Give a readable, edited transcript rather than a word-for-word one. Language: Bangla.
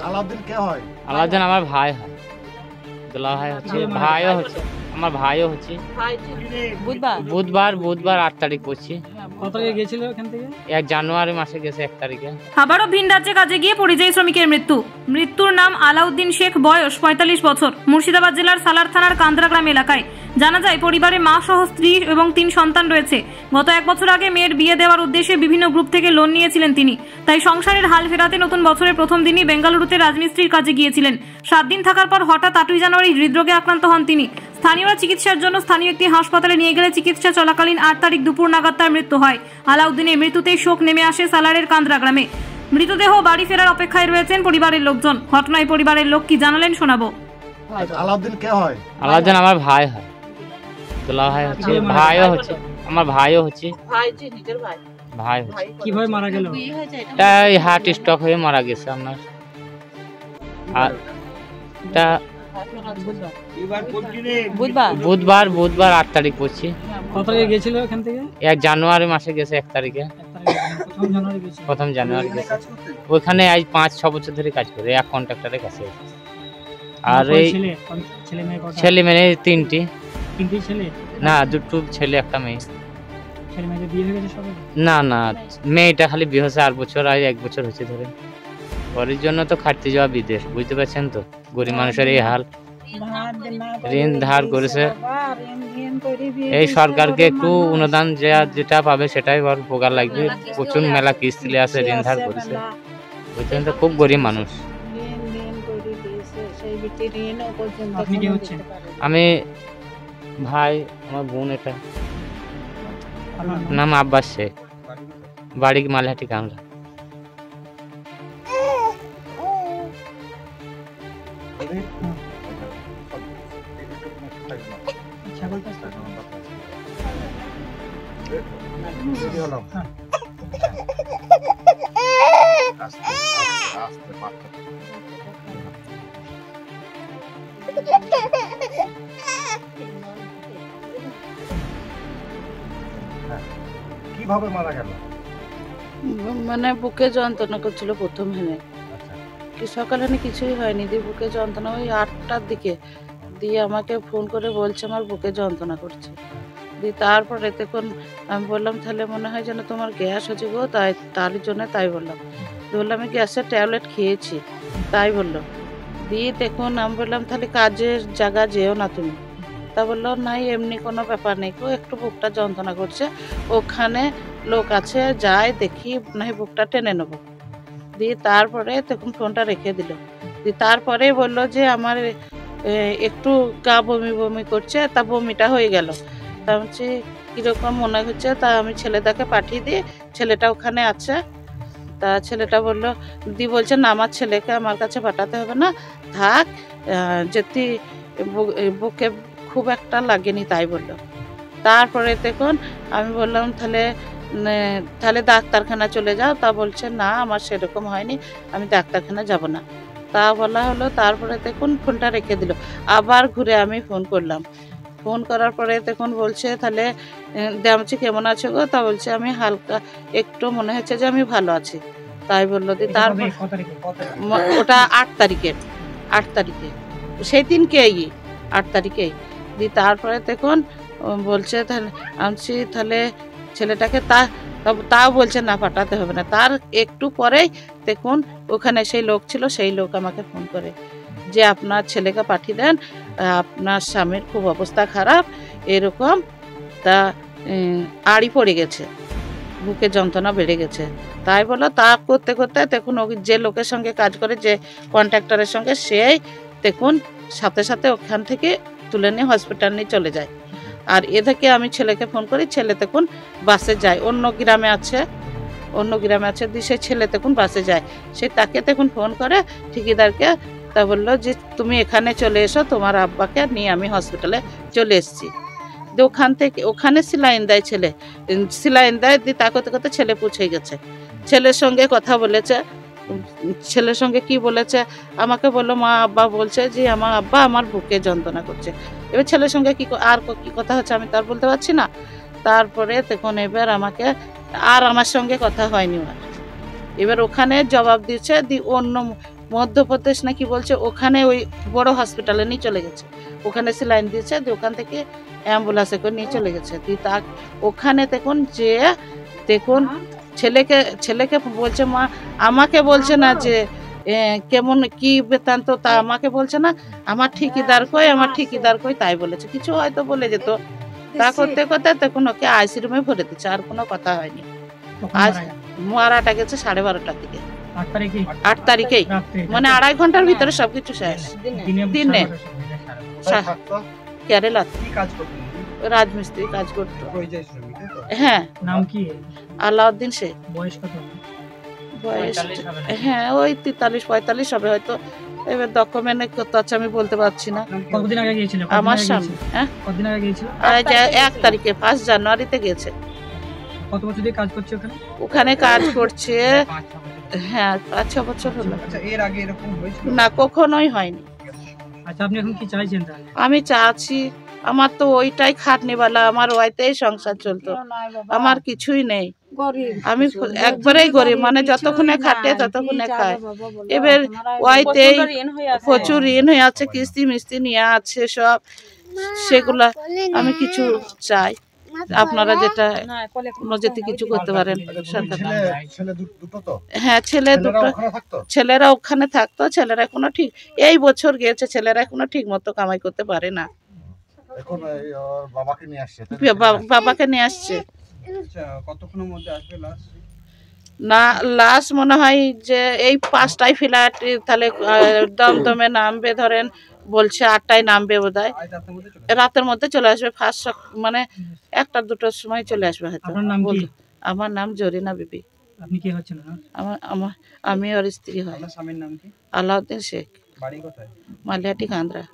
আলাউদ্দিন কে হয়? আলাউদ্দিন আমার ভাই হয়, দুলা ভাই হচ্ছে, ভাইও হচ্ছে, আমার ভাইও হচ্ছে। বুধবার 8 তারিখ পড়ছি। কত তারিখে গিয়েছিল এখান থেকে? 1 জানুয়ারি মাসে গেছে 1 তারিখে। আবারও ভিন রাজ্যে কাজে গিয়ে পরিযায়ী শ্রমিকের মৃত্যুর নাম আলাউদ্দিন শেখ, বয়স 45 বছর, মুর্শিদাবাদ জেলার সালার থানার কান্দ্রা গ্রাম এলাকায়। জানা যায় পরিবারে মা সহ স্ত্রী এবং 3 সন্তান রয়েছে। গত 1 বছর আগে মেয়ের বিয়ে দেওয়ার উদ্দেশ্যে বিভিন্ন গ্রুপ থেকে লোন নিয়েছিলেন তিনি। তাই সংসারের হাল ফেরাতে নতুন বছরের প্রথম দিনই বেঙ্গালুরুতে রাজমিস্ত্রির কাজে গিয়েছিলেন। 7 দিন থাকার পর হঠাৎ 8 জানুয়ারি হৃদরোগে আক্রান্ত হন তিনি। স্থানীয়রা চিকিৎসার জন্য স্থানীয় একটি হাসপাতালে নিয়ে গেলে চিকিৎসা চলাকালীন 8 তারিখ দুপুর নাগাদ তার মৃত্যু হয়। আলাউদ্দিনের মৃত্যুতে শোক নেমে আসে সালারের কান্দ্রা গ্রামে। মৃতদেহ বাড়ি ফেরার অপেক্ষায় রয়েছেন পরিবারের লোকজন। ঘটনায় পরিবারের লোক কি জানালেন শোনাবো। আলাউদ্দিন কে হয়? আলাউদ্দিন আমার ভাই হয়, দুলা ভাই হচ্ছে, ভাইও হচ্ছে, আমার ভাইও হচ্ছে। ভাই হচ্ছে। কিভাবে মারা গেল? তাই হার্ট স্ট্রোক হয়ে মারা গেছে আপনার। আর এটা বুধবার 8 তারিখ পড়ছি। কত তারিখে গিয়েছিল এখান থেকে? 1 জানুয়ারি মাসে গেছে 1 তারিখে। প্রথম জানুয়ারি গেছে। ওইখানে আজ 5-6 বছর ধরে কাজ করে, এক কন্ট্রাক্টরের কাছে। আর এই ছেলে মেয়ে 3টি। ছেলে না, 2 ছেলে 1 মেয়ে। ছেলে মেয়েদের বিয়ে হয়ে গেছে সবাই? না, মেয়েটা খালি বিয়ে হয়েছে 8 বছর, আর 1 বছর হয়েছে ধরে। পরের জন্য তো খাটতে যাওয়া বিদেশ, বুঝতে পারছেন তো, গরিব মানুষের এই হাল। ঋণ ধার করেছে। এই সরকারকে একটু অনুদান যেটা পাবে সেটাই উপকার লাগবে। প্রচুর মেলা কিস্তি আছে, ঋণ ধার করেছে, বুঝছেন তো, খুব গরিব মানুষ। আমি ভাই, আমার বোন, এটা নাম আব্বাস শেখ, বাড়ি মালহাটি কামরা। কিভাবে মারা গেল? মানে বুকে যন্ত্রণা করছিল প্রথম হেনে, সকালে কিছুই হয়নি, দিয়ে বুকে যন্ত্রণা ওই 8টার দিকে দিয়ে আমাকে ফোন করে বলছে আমার বুকে যন্ত্রণা করছে। দিয়ে তারপরে তখন আমি বললাম তাহলে মনে হয় যেন তোমার গ্যাস হচ্ছে গো, তার জন্য তাই বললাম। বললাম আমি গ্যাসের ট্যাবলেট খেয়েছি, তাই বললো। দিয়ে দেখুন আমি বললাম তাহলে কাজের জায়গা যেও না তুমি। তা বললো নাই এমনি কোনো ব্যাপার নেই, একটু বুকটা যন্ত্রণা করছে, ওখানে লোক আছে, যাই দেখি নাই বুকটা টেনে নেবো। দিয়ে তারপরে তখন ফোনটা রেখে দিল। দিয়ে তারপরে বললো যে আমার একটু গা বমি বমি করছে, তা বমিটা হয়ে গেল। তা বলছি কীরকম মনে হচ্ছে, তা আমি ছেলেটাকে পাঠিয়ে দিই, ছেলেটা ওখানে আছে। তা ছেলেটা বললো, দি বলছে না আমার ছেলেকে আমার কাছে পাঠাতে হবে না, থাক, যদি বুকে খুব একটা লাগেনি তাই বললো। তারপরে দেখুন আমি বললাম তাহলে ডাক্তারখানা চলে যাও। তা বলছে না আমার সেরকম হয়নি, আমি ডাক্তারখানা যাব না। তা বলা হলো। তারপরে দেখুন ফোনটা রেখে দিল। আবার ঘুরে আমি ফোন করলাম। ফোন করার পরে তখন বলছে তাহলে দেমছি কেমন আছে গো? তা বলছে আমি হালকা একটু মনে হচ্ছে যে আমি ভালো আছি, তাই বললো। দিয়ে তারপর ওটা 8 তারিখে সেই দিনকেই 8 তারিখেই। দিয়ে তারপরে তখন বলছে তাহলে আনছি, তাহলে ছেলেটাকে তাও বলছে না পাঠাতে হবে না। তার একটু পরেই দেখুন ওখানে সেই লোক ছিল, সেই লোক আমাকে ফোন করে যে আপনার ছেলেকে পাঠিয়ে দেন, আপনার স্বামীর খুব অবস্থা খারাপ এরকম, তা আড়ি পড়ে গেছে, বুকে যন্ত্রণা বেড়ে গেছে। তাই বলো। তা করতে করতে দেখুন যে লোকের সঙ্গে কাজ করে, যে কন্ট্রাক্টরের সঙ্গে, সেই দেখুন সাথে সাথে ওখান থেকে তুলে নিয়ে হসপিটাল নিয়ে চলে যায়। আর এ থেকে আমি ছেলেকে ফোন করি, ছেলে দেখুন বাসে যায়, অন্য গ্রামে আছে দিয়ে সে ছেলে দেখুন বাসে যায়। সে তাকে দেখুন ফোন করে ঠিকাদারকে, তা বললো যে তুমি এখানে চলে এসো, তোমার আব্বাকে নিয়ে আমি হসপিটালে চলে এসেছি। ওখানে সিলাইন দেয়, ছেলে সিলাইন দেয়। দিয়ে তা করতে করতে ছেলে পৌঁছে গেছে। ছেলের সঙ্গে কথা বলেছে, ছেলের সঙ্গে কি বলেছে আমাকে বললো, মা আব্বা বলছে যে আমার আব্বা আমার বুকে যন্ত্রণা করছে। এবার ছেলের সঙ্গে কি কথা হচ্ছে আমি তার বলতে পারছি না। তারপরে তখন এবার আমার সঙ্গে কথা হয়নি। এবার ওখানে জবাব দিচ্ছে অন্য মধ্যপ্রদেশ না কি বলছে, ওখানে ওই বড় হসপিটালে নিয়ে চলে গেছে, ওখানে স্যালাইন দিয়েছে, ওখান থেকে অ্যাম্বুলেন্সে করে নিয়ে চলে গেছে। তা ওখানে দেখুন ছেলেকে বলছে মা, আমাকে বলছে না যে কেমন কি বৃত্তান্ত, তা আমাকে বলছে না, আমার ঠিকিদার কই তাই বলেছে, কিছু হয়তো বলে যেত। তা করতে করতে তখন ওকে আইসি রুমে ভরে দিচ্ছে, আর কোনো কথা হয়নি। আজ মারাটা গেছে 12:30টার দিকে, 8 তারিখেই, মানে 2.5 ঘন্টার ভিতরে সবকিছু শেষ। দিনে কেরালা রাজমিস্ত্রি কাজ করতো। হ্যাঁ, নাম কি? আলাউদ্দিন শেখ। বয়স কত? বয়স হ্যাঁ ওই 43-45 হবে হয়তো। এবার ডকুমেন্টে কত আছে আমি বলতে পারছি না। কতদিন আগে গিয়েছিল? আমার সামনে কতদিন আগে গিয়েছিল? 1 তারিখে 1 জানুয়ারিতে গেছে। কত বছর ধরে কাজ করছে ওখানে? ওখানে কাজ করছে হ্যাঁ 5-6 বছর হলো। আচ্ছা, এর আগে এরকম হয়েছিল না, কখনোই হয়নি। আচ্ছা, আপনি এখন কি চাইছেন তাহলে? আমি চাচ্ছি, আমার তো ওইটাই খাটনিওয়ালা, আমার ওইটাই সংসার চলতো, আমার কিছুই নেই। আমি একবারেই গরিব, মানে যতক্ষণে খাটে ততক্ষণে খায়। এবার ওইতেই প্রচুর ঋণ হয়ে আছে, কিস্তি মিস্তি নিয়ে আছে সব, সেগুলা আমি কিছু চাই আপনারা যেটা যদি কিছু করতে পারেন সরকার। হ্যাঁ, ছেলেরা ওখানে থাকতো, ছেলেরা এখনো ঠিক, এই বছর গেছে, ছেলেরা এখনো ঠিক মতো কামাই করতে পারে না। বাবাকে নিয়ে আসছে। কতক্ষণের মধ্যে আসবে লাশ? না, লাশ মনে হয় যে এই 5টায় ফ্লাইট, তাহলে দমদমে নামবে, ধরেন বলছে 8টায় নামবে বোধহয়, রাতের মধ্যে চলে আসবে। ফার্স্ট মানে 1টা-2টার সময় চলে আসবে হয়তো। আপনার নাম কি? আমার নাম জরিনা বিবি। আপনি কি হচ্ছেন? আমি ওর স্ত্রী হয়। আপনার স্বামীর নাম কি? আলাউদ্দিন শেখ, বাড়ি কোথায়? মালিহাটি কান্দ্রা।